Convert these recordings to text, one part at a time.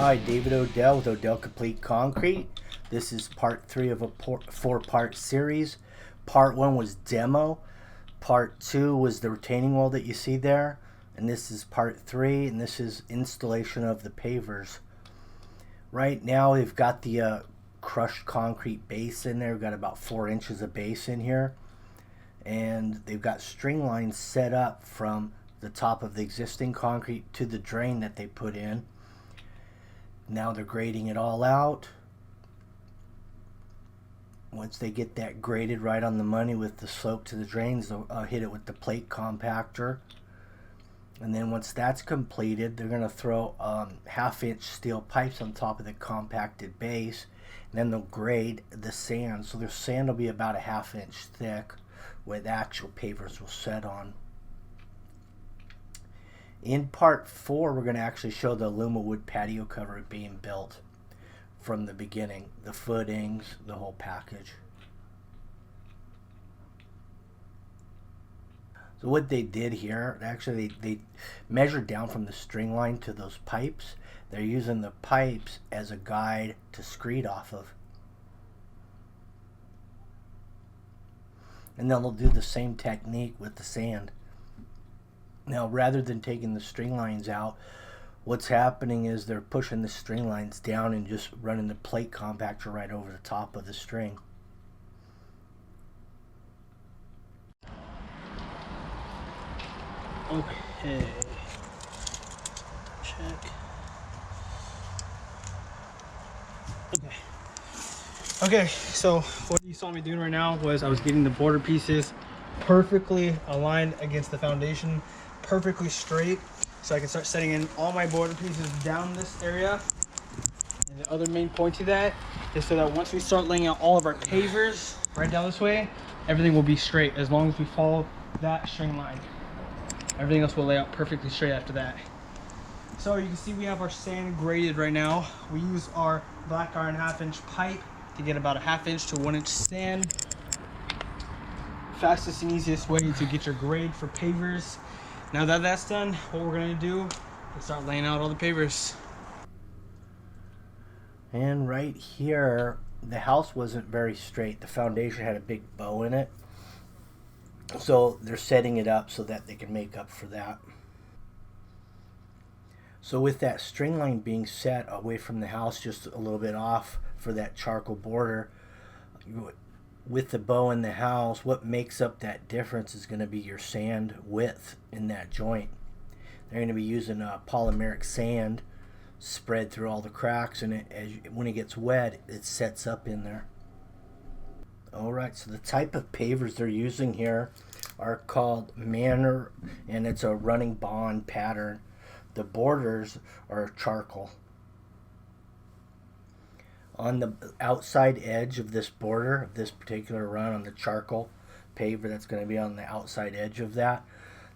Hi, David Odell with Odell Complete Concrete. This is part 3 of a 4-part series. Part 1 was demo. Part 2 was the retaining wall that you see there. And this is part 3, and this is installation of the pavers. Right now we've got the crushed concrete base in there. We've got about 4 inches of base in here. And they've got string lines set up from the top of the existing concrete to the drain that they put in. Now they're grading it all out. Once they get that graded right on the money with the slope to the drains, they'll hit it with the plate compactor. And then once that's completed, they're going to throw 1/2-inch steel pipes on top of the compacted base. And then they'll grade the sand. So their sand will be about 1/2 inch thick, where the actual pavers will set on. In part 4, we're going to actually show the aluminum wood patio cover being built from the beginning. The footings, the whole package. So what they did here, actually they measured down from the string line to those pipes. They're using the pipes as a guide to screed off of. And then they'll do the same technique with the sand. Now, rather than taking the string lines out, what's happening is they're pushing the string lines down and just running the plate compactor right over the top of the string. Okay. Check. Okay, so what you saw me doing right now was I was getting the border pieces perfectly aligned against the foundation, perfectly straight, so I can start setting in all my border pieces down this area. And the other main point to that is so that once we start laying out all of our pavers right down this way, everything will be straight as long as we follow that string line. Everything else will lay out perfectly straight after that. So you can see we have our sand graded right now. We use our black iron 1/2-inch pipe to get about 1/2 inch to 1 inch sand. Fastest and easiest way to get your grade for pavers. Now that that's done, what we're going to do is start laying out all the pavers. And right here, the house wasn't very straight. The foundation had a big bow in it. So they're setting it up so that they can make up for that. So with that string line being set away from the house, just a little bit off for that charcoal border, with the bow in the house, what makes up that difference is going to be your sand width in that joint. They're going to be using polymeric sand spread through all the cracks, and when it gets wet, it sets up in there. Alright, so the type of pavers they're using here are called Manor, and it's a running bond pattern. The borders are charcoal. On the outside edge of this border, of this particular run, on the charcoal paver that's going to be on the outside edge of that,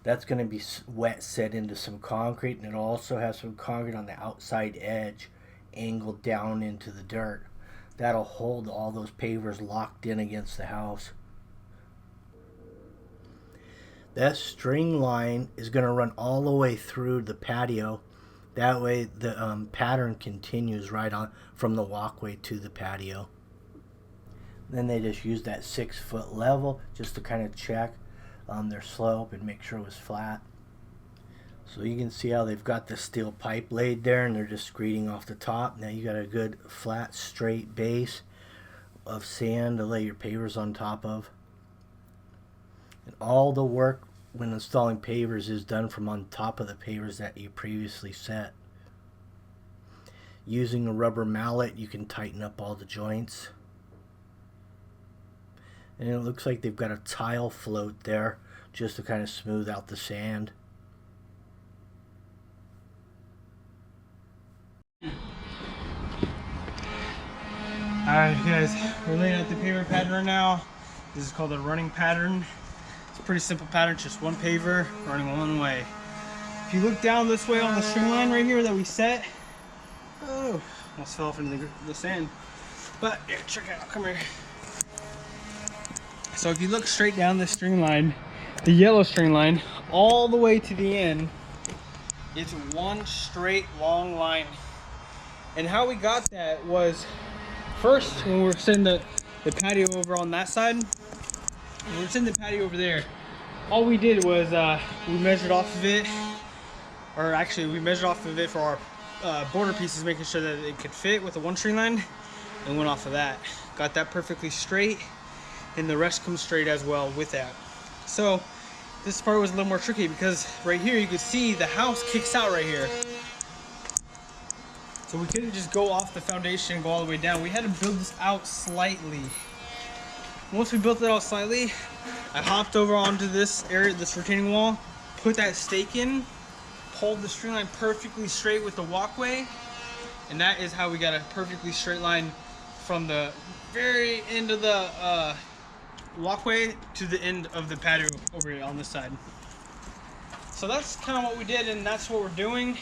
that's going to be wet set into some concrete, and it'll also have some concrete on the outside edge angled down into the dirt. That'll hold all those pavers locked in against the house. That string line is going to run all the way through the patio. That way the pattern continues right on from the walkway to the patio. Then they just use that 6-foot level just to kind of check their slope and make sure it was flat. So you can see how they've got the steel pipe laid there, and they're just screeding off the top. Now you got a good flat straight base of sand to lay your pavers on top of. And all the work when installing pavers is done from on top of the pavers that you previously set. Using a rubber mallet, you can tighten up all the joints. And it looks like they've got a tile float there just to kind of smooth out the sand. Alright guys, we're laying out the paver pattern right now. This is called a running pattern. It's a pretty simple pattern, just one paver running one way. If you look down this way on the string line right here that we set, oh, almost fell off into the sand. But here, check it out, come here. So if you look straight down the string line, the yellow string line, all the way to the end, it's one straight long line. And how we got that was, first when we were setting the patio over on that side, when we were setting the patio over there, all we did was we measured off of it, or actually we measured off of it for our border pieces, making sure that it could fit with the one string line, and went off of that. Got that perfectly straight, and the rest comes straight as well with that. So this part was a little more tricky because right here you could see the house kicks out right here. So we couldn't just go off the foundation and go all the way down. We had to build this out slightly. Once we built it out slightly, I hopped over onto this area, this retaining wall, put that stake in, pulled the string line perfectly straight with the walkway, and that is how we got a perfectly straight line from the very end of the walkway to the end of the patio over here on this side. So that's kind of what we did, and that's what we're doing.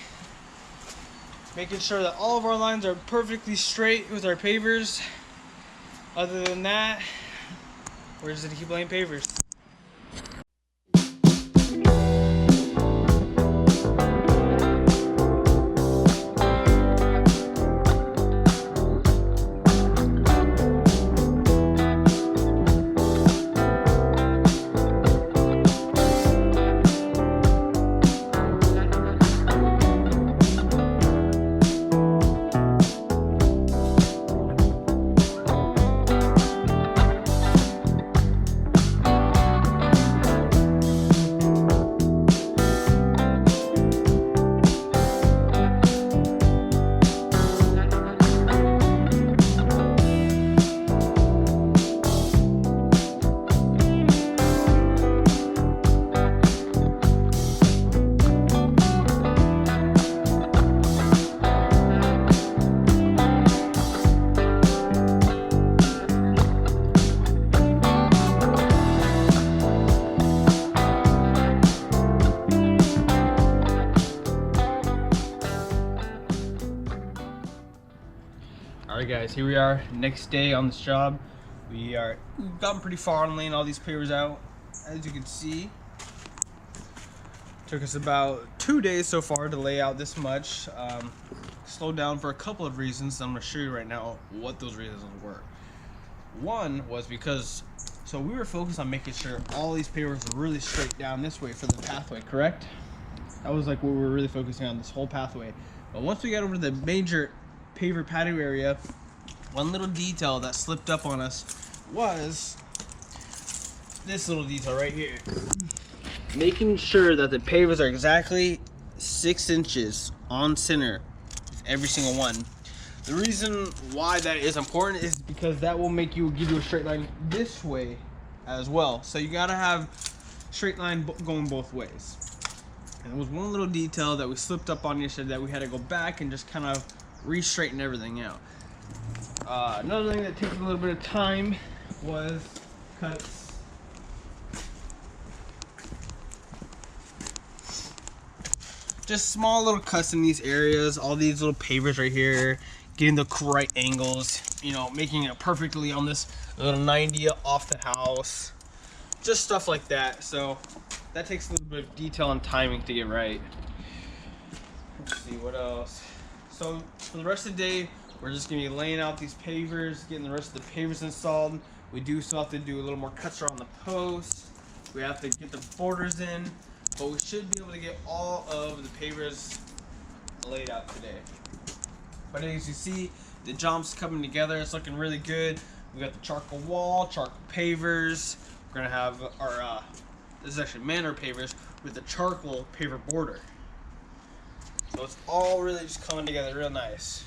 Making sure that all of our lines are perfectly straight with our pavers. Other than that, we're just gonna keep laying pavers. Alright guys, here we are, next day on this job. We've gotten pretty far on laying all these pavers out. As you can see, took us about 2 days so far to lay out this much. Slowed down for a couple of reasons. I'm going to show you right now what those reasons were. One was because, so we were focused on making sure all these pavers were really straight down this way for the pathway, correct? That was like what we were really focusing on, this whole pathway. But once we got over to the major paver patio area, one little detail that slipped up on us was this little detail right here. Making sure that the pavers are exactly 6 inches on center, every single one. The reason why that is important is because that will give you a straight line this way as well. So you gotta have straight line going both ways. And there was one little detail that we slipped up on yesterday that we had to go back and just kind of re-straighten everything out. Another thing that takes a little bit of time was cuts. Just small little cuts in these areas, all these little pavers right here, getting the right angles, you know, making it perfectly on this little 90 off the house. Just stuff like that. So that takes a little bit of detail and timing to get right. Let's see what else. So for the rest of the day, we're just gonna be laying out these pavers, getting the rest of the pavers installed. We do still have to do a little more cuts around the posts. We have to get the borders in, but we should be able to get all of the pavers laid out today. But as you see, the job's coming together. It's looking really good. We got the charcoal wall, charcoal pavers. We're gonna have our this is actually manor pavers with the charcoal paver border. So it's all really just coming together real nice.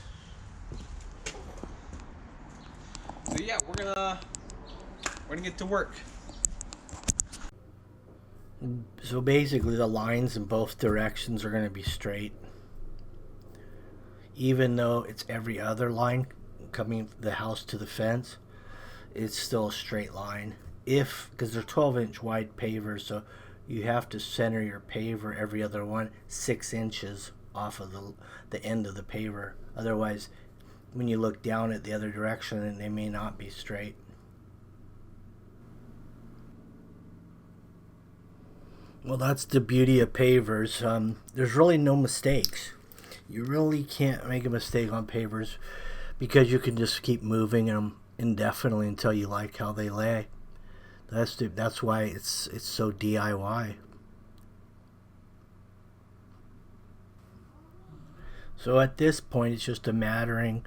So yeah, we're gonna get to work. So basically the lines in both directions are going to be straight. Even though it's every other line coming from the house to the fence, it's still a straight line. Because they're 12-inch wide pavers, so you have to center your paver every other one 6 inches off of the end of the paver. Otherwise, when you look down at the other direction, then they may not be straight. Well, that's the beauty of pavers. There's really no mistakes. You really can't make a mistake on pavers because you can just keep moving them indefinitely until you like how they lay. That's why it's so DIY. So at this point, it's just a matter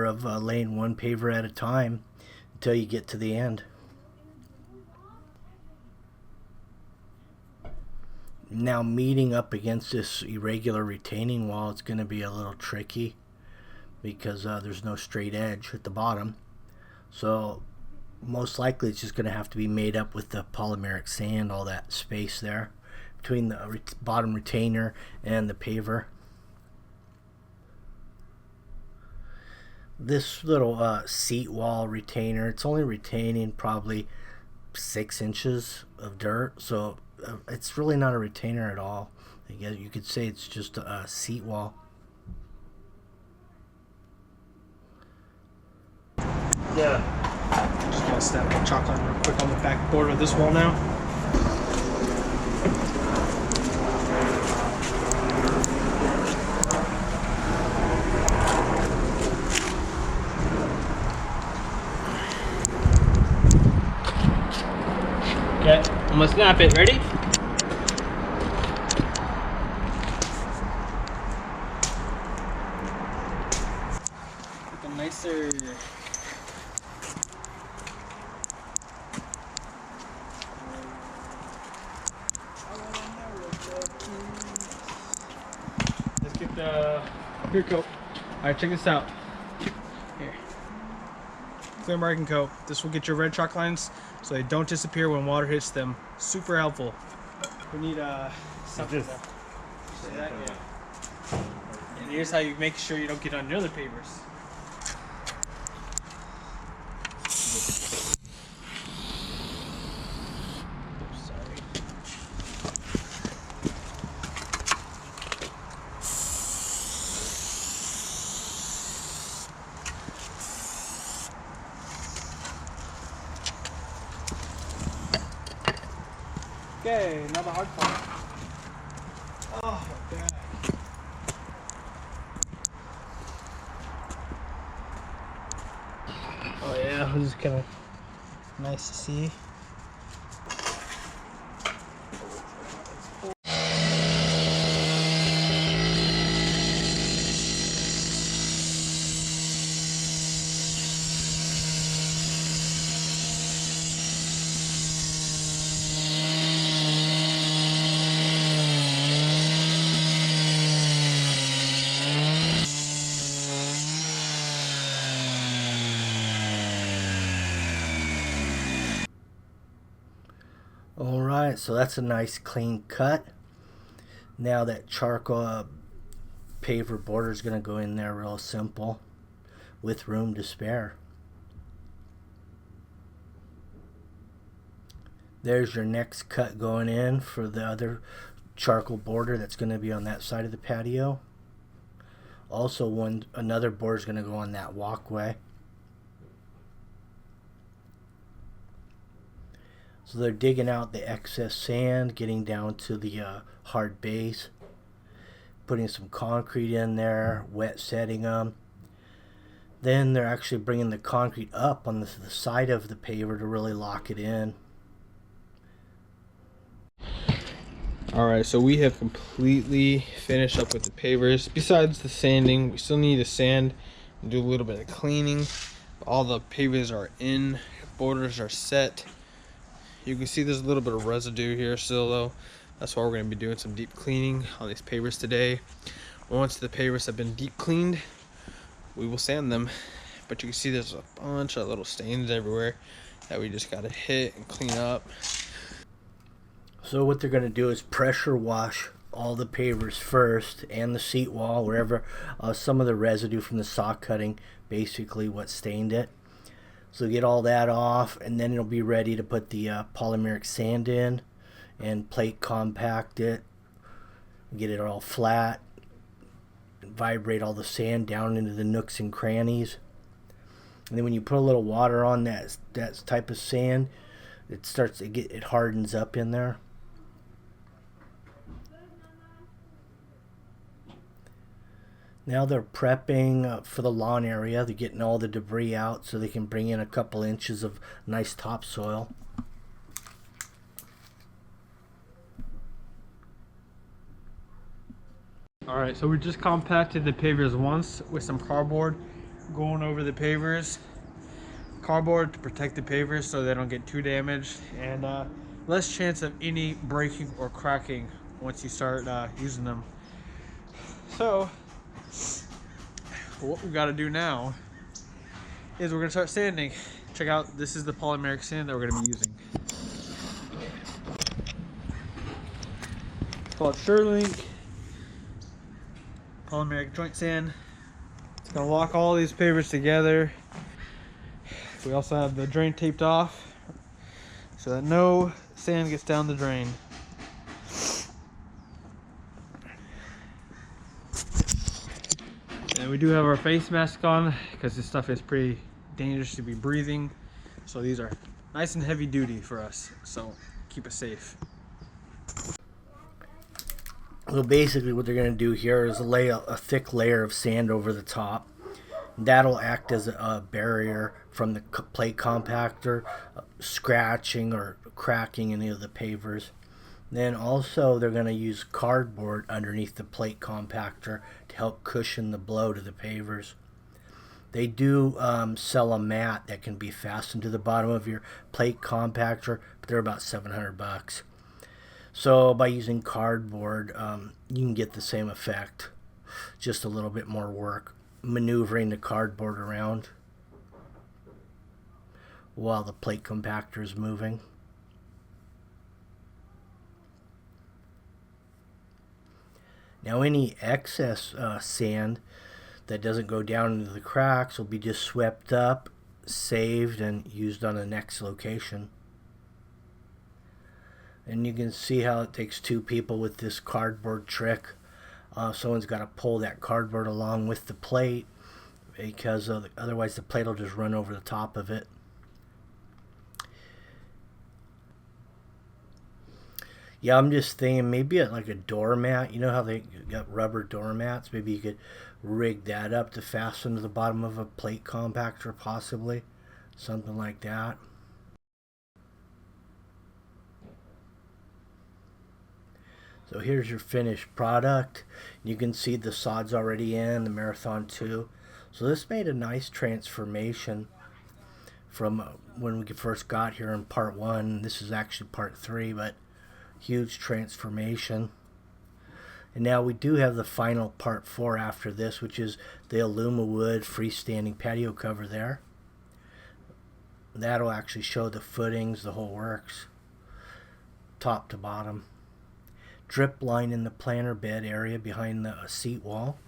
of laying one paver at a time until you get to the end. Now, meeting up against this irregular retaining wall, it's going to be a little tricky because there's no straight edge at the bottom. So most likely it's just going to have to be made up with the polymeric sand, all that space there between the bottom retainer and the paver. This little seat wall retainer, it's only retaining probably 6 inches of dirt, so it's really not a retainer at all. I guess you could say it's just a seat wall. Yeah. Just gonna snap chalk on real quick on the back border of this wall now. Okay, I'm gonna snap it. Ready? Get a nicer. Let's get the clear coat. Alright, check this out. Here. Clear marking coat. This will get your red chalk lines so they don't disappear when water hits them. Super helpful. We need something to say that, yeah. And here's how you make sure you don't get on your other pavers. Oops, sorry. Okay, now the hard part. Oh, my God. Oh yeah, this is kind of nice to see. Alright, so that's a nice clean cut. Now that charcoal paver border is going to go in there real simple with room to spare. There's your next cut going in for the other charcoal border that's going to be on that side of the patio. Also, another border is going to go on that walkway. So they're digging out the excess sand, getting down to the hard base, putting some concrete in there, wet setting them. Then they're actually bringing the concrete up on the side of the paver to really lock it in. Alright, so we have completely finished up with the pavers. Besides the sanding, we still need to sand and do a little bit of cleaning. All the pavers are in, borders are set. You can see there's a little bit of residue here still though. That's why we're going to be doing some deep cleaning on these pavers today. Once the pavers have been deep cleaned, we will sand them. But you can see there's a bunch of little stains everywhere that we just got to hit and clean up. So what they're going to do is pressure wash all the pavers first and the seat wall, wherever some of the residue from the saw cutting, basically what stained it. So get all that off, and then it'll be ready to put the polymeric sand in and plate compact it, get it all flat, and vibrate all the sand down into the nooks and crannies. And then when you put a little water on that type of sand, it hardens up in there. Now they're prepping for the lawn area. They're getting all the debris out so they can bring in a couple inches of nice topsoil. All right, so we just compacted the pavers once with some cardboard, going over the pavers. Cardboard to protect the pavers so they don't get too damaged, and less chance of any breaking or cracking once you start using them. So what we got to do now is we're going to start sanding. Check out, this is the polymeric sand that we're going to be using. It's called SureLink polymeric joint sand. It's going to lock all these pavers together. We also have the drain taped off so that no sand gets down the drain. And we do have our face mask on because this stuff is pretty dangerous to be breathing. So these are nice and heavy duty for us, so keep us safe. So basically what they're going to do here is lay a thick layer of sand over the top. That'll act as a barrier from the plate compactor scratching or cracking any of the pavers. Then also they're going to use cardboard underneath the plate compactor to help cushion the blow to the pavers. They do sell a mat that can be fastened to the bottom of your plate compactor, but they're about $700. So by using cardboard, you can get the same effect, just a little bit more work maneuvering the cardboard around while the plate compactor is moving. Now any excess sand that doesn't go down into the cracks will be just swept up, saved, and used on the next location. And you can see how it takes two people with this cardboard trick. Someone's got to pull that cardboard along with the plate because otherwise the plate will just run over the top of it. Yeah, I'm just thinking maybe like a doormat. You know how they got rubber doormats? Maybe you could rig that up to fasten to the bottom of a plate compactor, possibly. Something like that. So here's your finished product. You can see the sod's already in, the Marathon 2. So this made a nice transformation from when we first got here in part 1. This is actually part 3, but huge transformation. And now we do have the final part 4 after this, which is the Alumawood freestanding patio cover there. That'll actually show the footings, the whole works, top to bottom. Drip line in the planter bed area behind the seat wall.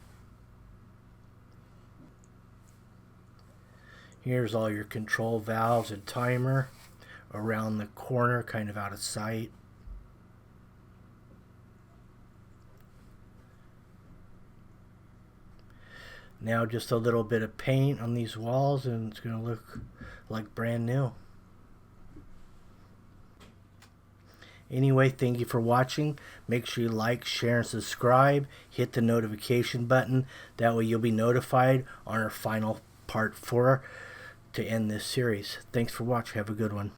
Here's all your control valves and timer around the corner, kind of out of sight. Now just a little bit of paint on these walls and it's going to look like brand new. Anyway, thank you for watching. Make sure you like, share, and subscribe. Hit the notification button. That way you'll be notified on our final part 4 to end this series. Thanks for watching. Have a good one.